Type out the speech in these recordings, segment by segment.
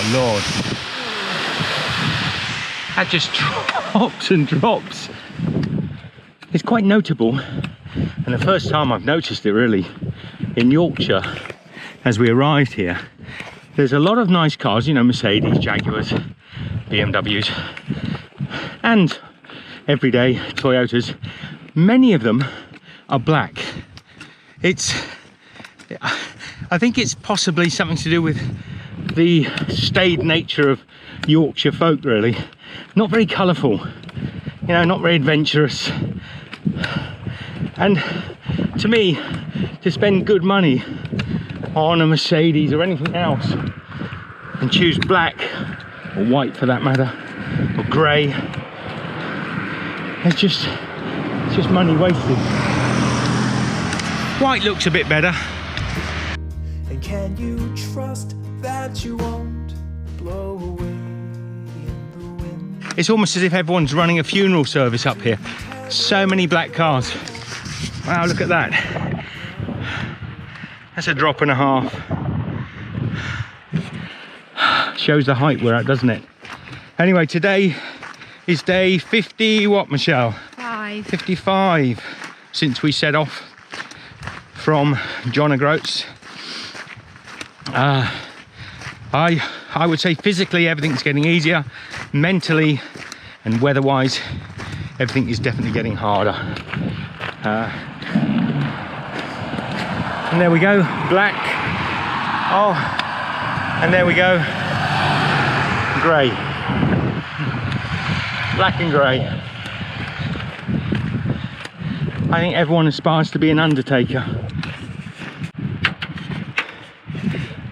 Oh Lord. That just drops and drops. It's quite notable, and the first time I've noticed it really in Yorkshire as we arrived here. There's a lot of nice cars, you know, Mercedes, Jaguars, BMWs, and everyday Toyotas. Many of them are black. I think it's possibly something to do with the staid nature of Yorkshire folk, really. Not very colourful, you know, not very adventurous. And to me, to spend good money on a Mercedes or anything else and choose black or white for that matter, or grey, it's just money wasted. White looks a bit better. And can you trust that you won't blow away in the wind? It's almost as if everyone's running a funeral service up here. So many black cars. Wow, look at that. That's a drop and a half. Shows the height we're at, doesn't it? Anyway, today is day 50, what, Michelle? 55 since we set off from John O'Groats. I would say physically everything's getting easier. Mentally and weather-wise, everything is definitely getting harder. And there we go, black. Oh, and there we go, grey. Black and grey. I think everyone aspires to be an undertaker.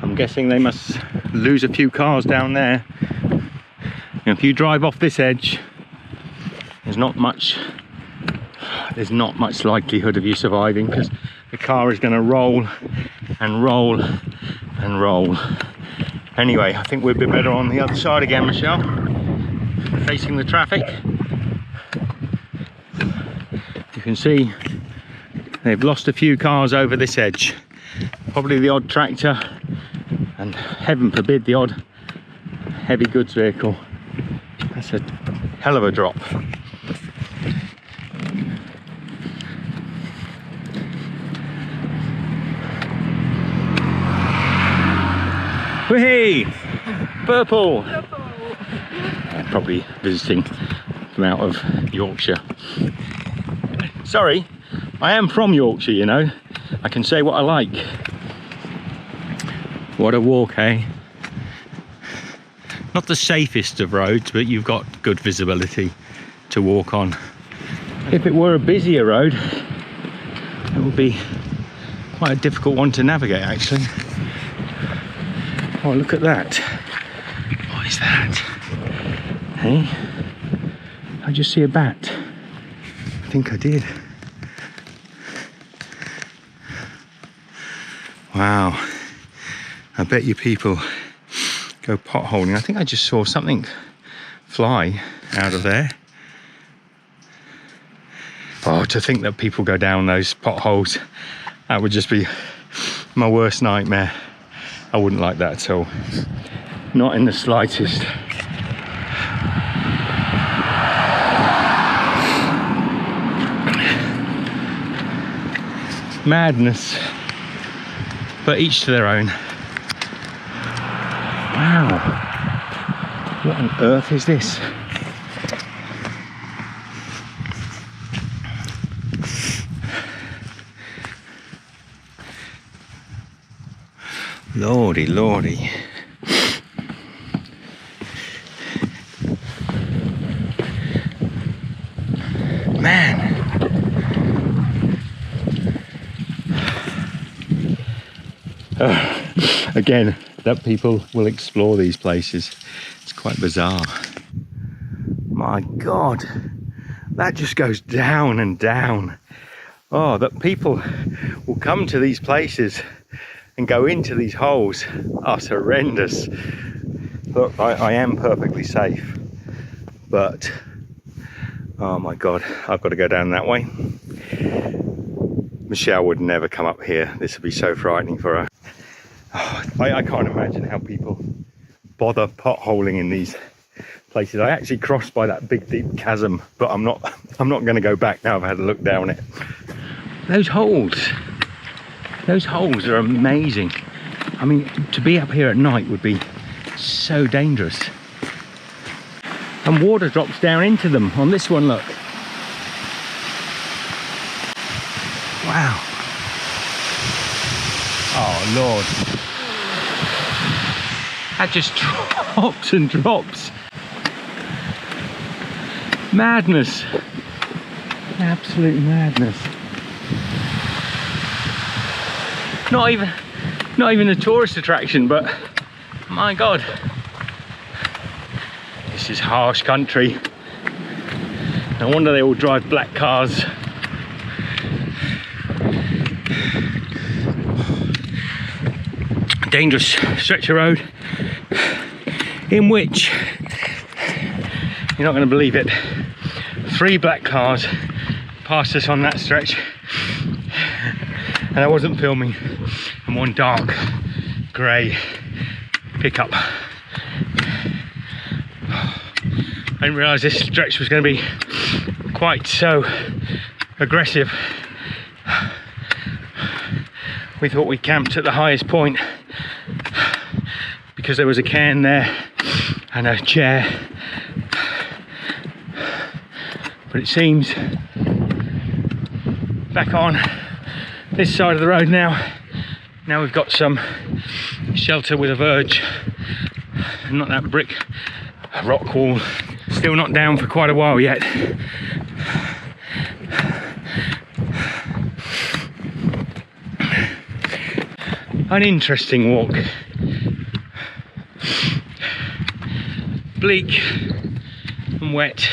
I'm guessing they must lose a few cars down there. And if you drive off this edge, there's not much likelihood of you surviving, because the car is going to roll and roll and roll. Anyway, I think we're a bit better on the other side again, Michelle, facing the traffic. You can see they've lost a few cars over this edge, probably the odd tractor and heaven forbid the odd heavy goods vehicle. That's a hell of a drop. Whee! Purple! Probably visiting from out of Yorkshire. Sorry, I am from Yorkshire, you know. I can say what I like. What a walk, eh? Not the safest of roads, but you've got good visibility to walk on. If it were a busier road, it would be quite a difficult one to navigate, actually. Oh, look at that. What is that? Hey? I just see a bat. I think I did. Wow. I bet you people go potholing. I think I just saw something fly out of there. Oh, to think that people go down those potholes, that would just be my worst nightmare. I wouldn't like that at all. Not in the slightest. Madness. But each to their own. Wow. What on earth is this? Lordy, lordy. Man. Again, that people will explore these places. It's quite bizarre. My God, that just goes down and down. Oh, that people will come to these places and go into these holes. Oh, it's horrendous. Look, I am perfectly safe, but oh my God, I've got to go down that way. Michelle would never come up here. This would be so frightening for her. Oh, I can't imagine how people bother potholing in these places. I actually crossed by that big deep chasm, but I'm not going to go back now I've had a look down it. Those holes are amazing. I mean, to be up here at night would be so dangerous. And water drops down into them on this one, look. Wow. Oh Lord. That just drops and drops. Madness. Absolute madness. Not even a tourist attraction, but my God. This is harsh country. No wonder they all drive black cars. Dangerous stretch of road in which, you're not going to believe it, 3 black cars passed us on that stretch, and I wasn't filming, and 1 dark grey pickup. I didn't realise this stretch was going to be quite so aggressive. We thought we camped at the highest point because there was a can there and a chair, but it seems back on this side of the road now we've got some shelter with a verge, not that brick rock wall. Still not down for quite a while yet. An interesting walk. Bleak and wet.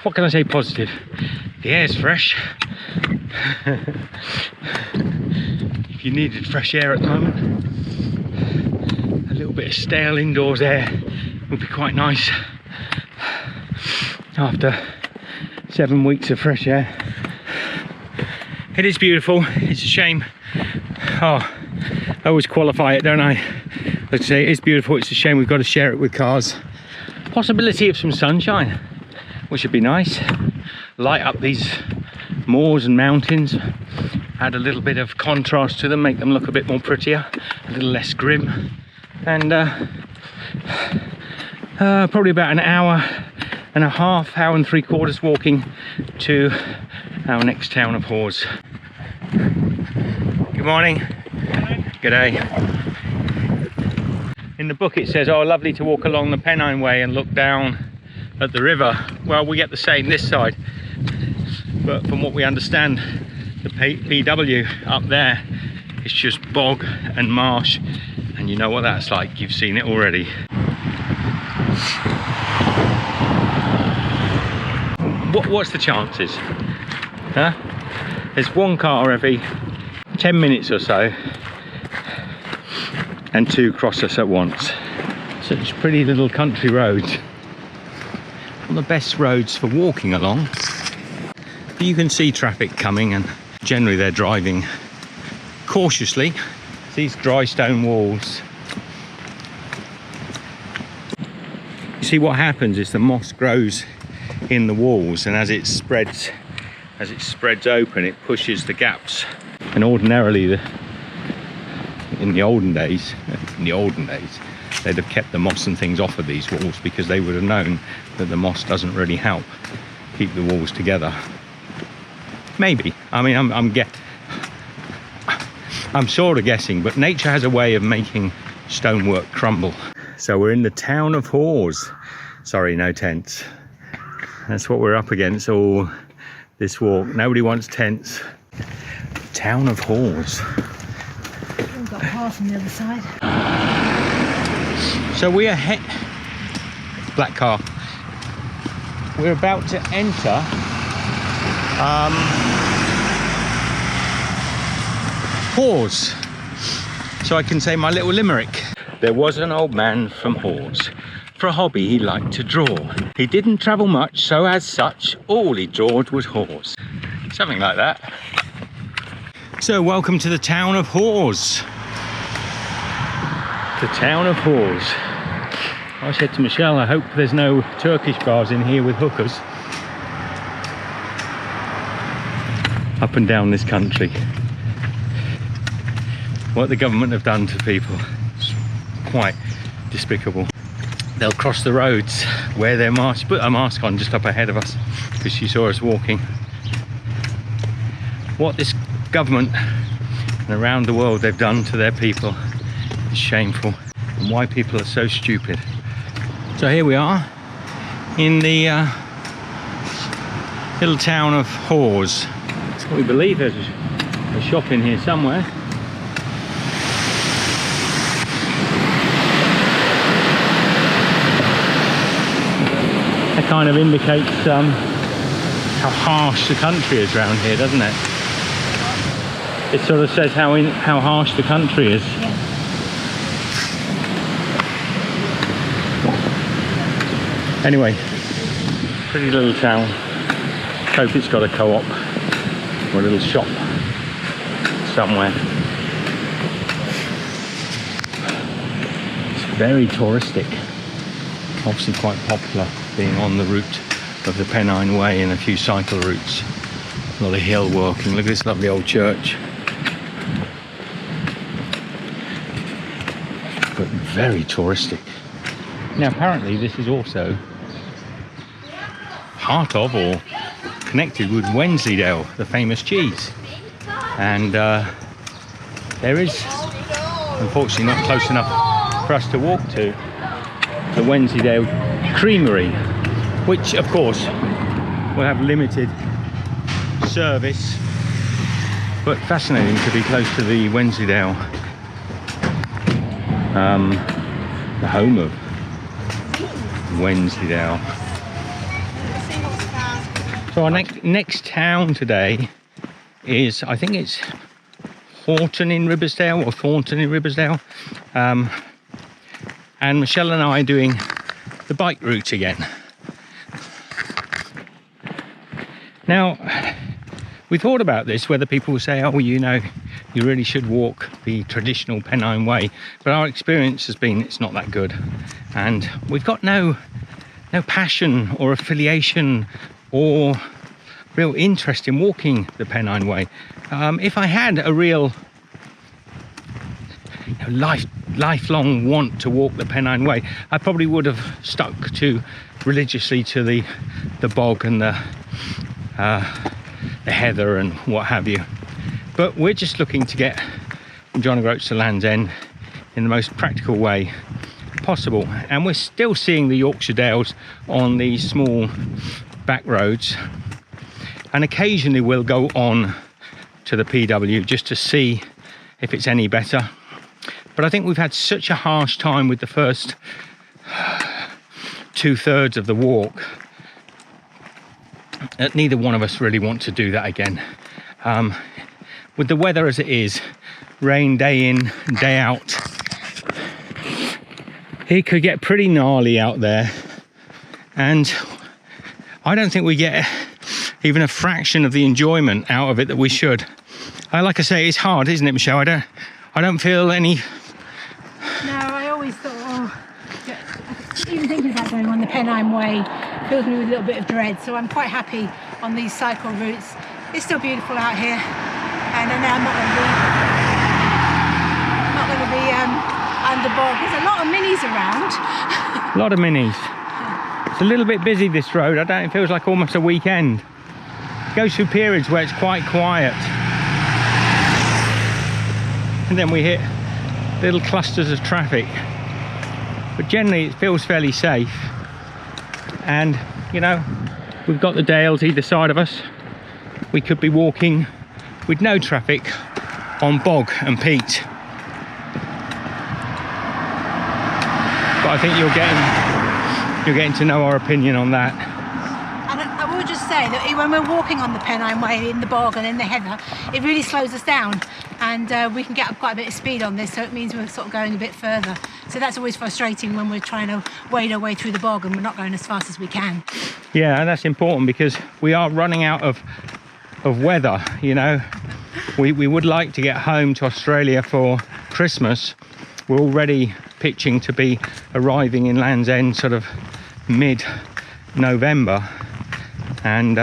What can I say positive? The air's fresh. If you needed fresh air at the moment, a little bit of stale indoors air would be quite nice after 7 weeks of fresh air. It is beautiful. It's a shame. Oh, I always qualify it, don't I? Let's say it's beautiful. It's a shame we've got to share it with cars. Possibility of some sunshine, which would be nice. Light up these moors and mountains, add a little bit of contrast to them, make them look a bit more prettier, a little less grim. And probably about an hour and a half, hour and 3/4 walking to our next town of Hawes. Good morning. G'day. In the book it says, oh, lovely to walk along the Pennine Way and look down at the river. Well, we get the same this side, but from what we understand, the PW up there is just bog and marsh, and you know what that's like. You've seen it already. What's the chances? Huh? There's 1 car every 10 minutes or so, and 2 cross us at once. Such pretty little country roads. Not the best roads for walking along. But you can see traffic coming, and generally they're driving cautiously. These dry stone walls. You see what happens is the moss grows in the walls, and as it spreads open, it pushes the gaps. And ordinarily, in the olden days, they'd have kept the moss and things off of these walls, because they would have known that the moss doesn't really help keep the walls together. Maybe. I mean, I'm sort of guessing, but nature has a way of making stonework crumble. So we're in the town of Hawes. Sorry, no tents. That's what we're up against all this walk. Nobody wants tents. Town of Hawes. We've got half on the other side. So we are black car. We're about to enter Hawes. So I can say my little limerick. There was an old man from Hawes. For a hobby he liked to draw. He didn't travel much, so as such, all he drawed was Hawes. Something like that. So welcome to the town of Hawes. The town of Hawes. I said to Michelle, I hope there's no Turkish bars in here with hookers. Up and down this country. What the government have done to people is quite despicable. They'll cross the roads, wear their mask, put a mask on just up ahead of us because she saw us walking. What this government and around the world they've done to their people is shameful, and why people are so stupid. So here we are in the little town of Hawes. We believe there's a shop in here somewhere. That kind of indicates how harsh the country is around here, doesn't it? It sort of says how harsh the country is. Yeah. Anyway, pretty little town. Hope it's got a co-op or a little shop somewhere. It's very touristic. Obviously quite popular, being on the route of the Pennine Way and a few cycle routes. A lot of hill walking. Look at this lovely old church. But very touristic. Now apparently this is also part of or connected with Wensleydale, the famous cheese. And there is, unfortunately, not close enough for us to walk to the Wensleydale Creamery, which of course will have limited service, but fascinating to be close to the Wensleydale, the home of Wensleydale. So our next town today is, I think it's Horton in Ribersdale or Thornton in Ribersdale, and Michelle and I are doing the bike route again. Now, we thought about this, whether people will say, oh, you know, you really should walk the traditional Pennine Way, but our experience has been it's not that good, and we've got no passion or affiliation or real interest in walking the Pennine Way. If I had a real lifelong want to walk the Pennine Way, I probably would have stuck religiously to the bog and the heather and what have you. But we're just looking to get from John O'Groats to Land's End in the most practical way possible, and we're still seeing the Yorkshire Dales on these small back roads, and occasionally we'll go on to the PW just to see if it's any better. But I think we've had such a harsh time with the first 2/3 of the walk that neither one of us really want to do that again. With the weather as it is, rain day in, day out, it could get pretty gnarly out there, and I don't think we get even a fraction of the enjoyment out of it that we should. Like I say, it's hard, isn't it, Michelle? I don't feel any. No, I always thought, oh, even thinking about going on the Pennine Way fills me with a little bit of dread. So I'm quite happy on these cycle routes. It's still beautiful out here, and I know I'm not going to be under bog. There's a lot of minis around. A lot of minis. It's a little bit busy, this road. It feels like almost a weekend. It goes through periods where it's quite quiet, and then we hit little clusters of traffic. But generally it feels fairly safe, and you know, we've got the Dales either side of us. We could be walking with no traffic on bog and peat. But I think you're getting to know our opinion on that. And I will just say that when we're walking on the Pennine Way in the bog and in the heather, it really slows us down, and we can get up quite a bit of speed on this, so it means we're sort of going a bit further. So that's always frustrating when we're trying to wade our way through the bog and we're not going as fast as we can. Yeah, and that's important because we are running out of weather, you know. We would like to get home to Australia for Christmas, we're already pitching to be arriving in Land's End sort of mid-November, and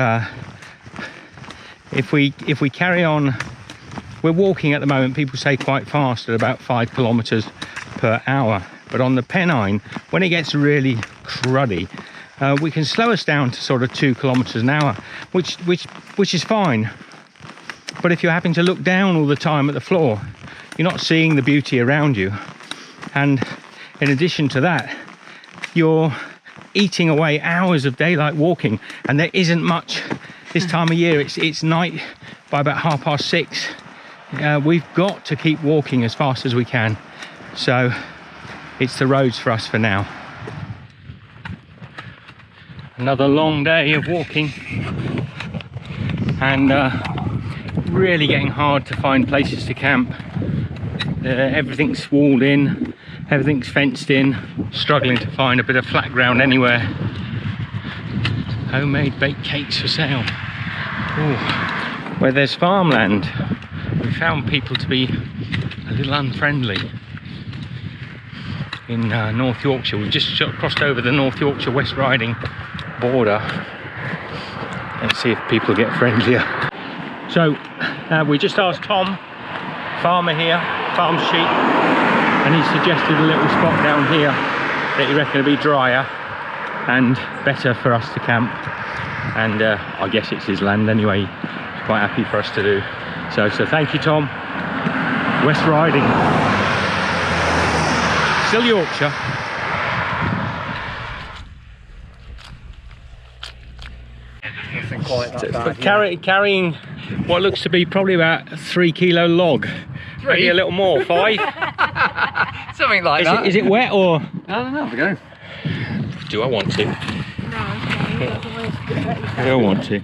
if we carry on, we're walking at the moment, people say quite fast, at about 5 kilometers per hour, but on the Pennine, when it gets really cruddy, we can slow us down to sort of 2 kilometers an hour, which is fine. But if you're having to look down all the time at the floor, you're not seeing the beauty around you. And in addition to that, you're eating away hours of daylight walking, and there isn't much this time of year. It's night by about 6:30. We've got to keep walking as fast as we can. So it's the roads for us for now. Another long day of walking, and really getting hard to find places to camp. Everything's walled in, everything's fenced in, struggling to find a bit of flat ground anywhere. Homemade baked cakes for sale. Ooh. Where there's farmland, we found people to be a little unfriendly. In North Yorkshire, we've just crossed over the North Yorkshire West Riding border. Let's see if people get friendlier. So we just asked Tom, farmer here, farms sheep, and he suggested a little spot down here that he reckoned would be drier and better for us to camp. And I guess it's his land anyway. He's quite happy for us to do. So thank you, Tom. West Riding, still Yorkshire. Nothing quite that bad, Carrying what looks to be probably about a 3 kilo log. 3? Maybe a little more, 5. Something like that. Is it wet or? I don't know, we're going. Do I want to? No, I don't want to.